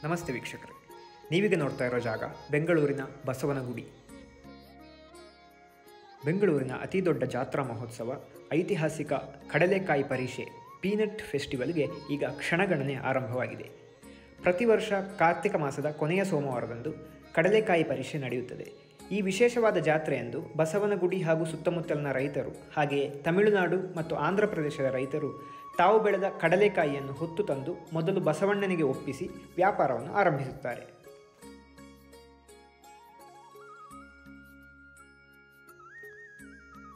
ನಮಸ್ತೆ ವೀಕ್ಷಕರೇ, ನೀವೀಗ ನೋಡ್ತಾ ಇರೋ ಜಾಗ ಬೆಂಗಳೂರಿನ ಬಸವನಗುಡಿ. ಬೆಂಗಳೂರಿನ ಅತಿ ದೊಡ್ಡ ಜಾತ್ರಾ ಮಹೋತ್ಸವ ಐತಿಹಾಸಿಕ ಕಡಲೆಕಾಯಿ ಪರಿಷೆ ಪೀನಟ್ ಫೆಸ್ಟಿವಲ್ಗೆ ಈಗ ಕ್ಷಣಗಣನೆ ಆರಂಭವಾಗಿದೆ. ಪ್ರತಿ ವರ್ಷ ಕಾರ್ತಿಕ ಮಾಸದ ಕೊನೆಯ ಸೋಮವಾರದಂದು ಕಡಲೆಕಾಯಿ ಪರಿಷೆ ನಡೆಯುತ್ತದೆ. ಈ ವಿಶೇಷವಾದ ಜಾತ್ರೆಯಂದು ಬಸವನಗುಡಿ ಹಾಗೂ ಸುತ್ತಮುತ್ತಲಿನ ರೈತರು ಹಾಗೆಯೇ ತಮಿಳುನಾಡು ಮತ್ತು ಆಂಧ್ರ ಪ್ರದೇಶದ ರೈತರು ತಾವು ಬೆಳೆದ ಕಡಲೆಕಾಯಿಯನ್ನು ಹೊತ್ತು ತಂದು ಮೊದಲು ಬಸವಣ್ಣನಿಗೆ ಒಪ್ಪಿಸಿ ವ್ಯಾಪಾರವನ್ನು ಆರಂಭಿಸುತ್ತಾರೆ.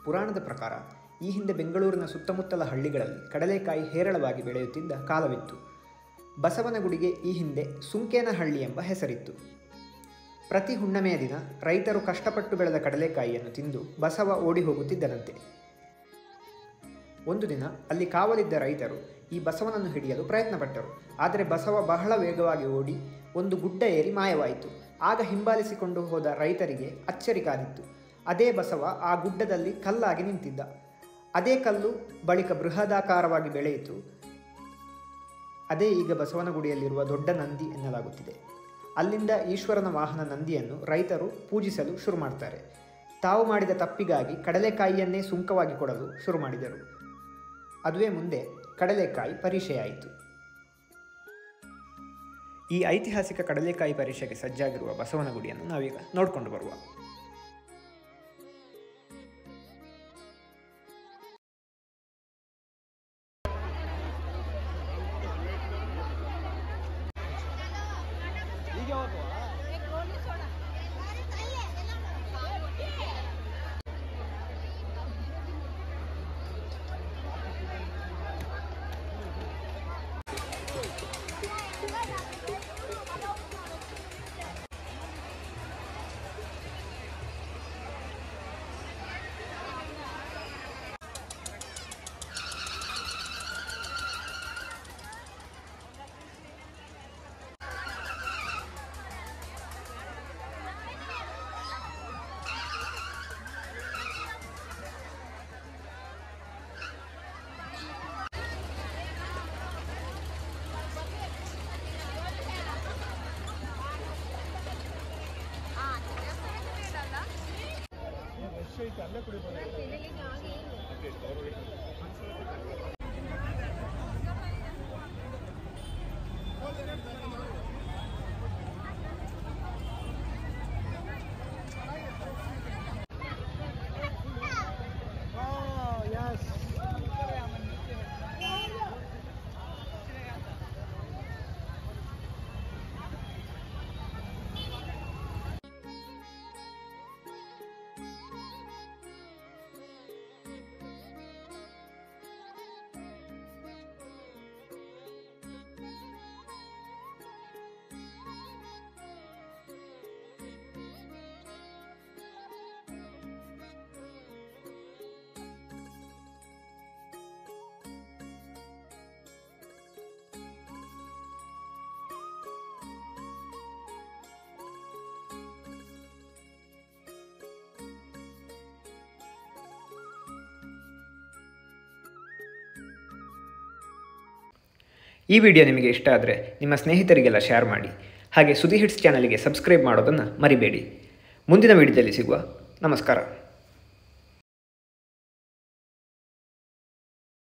ಪುರಾಣದ ಪ್ರಕಾರ ಈ ಹಿಂದೆ ಬೆಂಗಳೂರಿನ ಸುತ್ತಮುತ್ತಲ ಹಳ್ಳಿಗಳಲ್ಲಿ ಕಡಲೆಕಾಯಿ ಹೇರಳವಾಗಿ ಬೆಳೆಯುತ್ತಿದ್ದ ಕಾಲವಿತ್ತು. ಬಸವನಗುಡಿಗೆ ಈ ಹಿಂದೆ ಸುಂಕೇನಹಳ್ಳಿ ಎಂಬ ಹೆಸರಿತ್ತು. ಪ್ರತಿ ಹುಣ್ಣಿಮೆಯ ದಿನ ರೈತರು ಕಷ್ಟಪಟ್ಟು ಬೆಳೆದ ಕಡಲೆಕಾಯಿಯನ್ನು ತಿಂದು ಬಸವ ಓಡಿ ಹೋಗುತ್ತಿದ್ದನಂತೆ. ಒಂದು ದಿನ ಅಲ್ಲಿ ಕಾವಲಿದ್ದ ರೈತರು ಈ ಬಸವನನ್ನು ಹಿಡಿಯಲು ಪ್ರಯತ್ನಪಟ್ಟರು. ಆದರೆ ಬಸವ ಬಹಳ ವೇಗವಾಗಿ ಓಡಿ ಒಂದು ಗುಡ್ಡ ಏರಿ ಮಾಯವಾಯಿತು. ಆಗ ಹಿಂಬಾಲಿಸಿಕೊಂಡು ಹೋದ ರೈತರಿಗೆ ಅಚ್ಚರಿ ಕಾದಿತ್ತು. ಅದೇ ಬಸವ ಆ ಗುಡ್ಡದಲ್ಲಿ ಕಲ್ಲಾಗಿ ನಿಂತಿದ್ದ. ಅದೇ ಕಲ್ಲು ಬಳಿಕ ಬೃಹದಾಕಾರವಾಗಿ ಬೆಳೆಯಿತು. ಅದೇ ಈಗ ಬಸವನಗುಡಿಯಲ್ಲಿರುವ ದೊಡ್ಡ ನಂದಿ ಎನ್ನಲಾಗುತ್ತಿದೆ. ಅಲ್ಲಿಂದ ಈಶ್ವರನ ವಾಹನ ನಂದಿಯನ್ನು ರೈತರು ಪೂಜಿಸಲು ಶುರು ಮಾಡ್ತಾರೆ. ತಾವು ಮಾಡಿದ ತಪ್ಪಿಗಾಗಿ ಕಡಲೆಕಾಯಿಯನ್ನೇ ಸುಂಕವಾಗಿ ಕೊಡಲು ಶುರು ಮಾಡಿದರು. ಅದುವೇ ಮುಂದೆ ಕಡಲೆಕಾಯಿ ಪರಿಷೆಯಾಯಿತು. ಈ ಐತಿಹಾಸಿಕ ಕಡಲೆಕಾಯಿ ಪರಿಷೆಗೆ ಸಜ್ಜಾಗಿರುವ ಬಸವನಗುಡಿಯನ್ನು ನಾವೀಗ ನೋಡಿಕೊಂಡು ಬರುವ. ಈ ವಿಡಿಯೋ ನಿಮಗೆ ಇಷ್ಟ ಆದರೆ ನಿಮ್ಮ ಸ್ನೇಹಿತರಿಗೆಲ್ಲ ಶೇರ್ ಮಾಡಿ. ಹಾಗೆ ಸುದ್ದಿ ಹಿಟ್ಸ್ ಚಾನಲ್ಗೆ ಸಬ್ಸ್ಕ್ರೈಬ್ ಮಾಡೋದನ್ನು ಮರಿಬೇಡಿ. ಮುಂದಿನ ವಿಡಿಯೋದಲ್ಲಿ ಸಿಗುವ. ನಮಸ್ಕಾರ.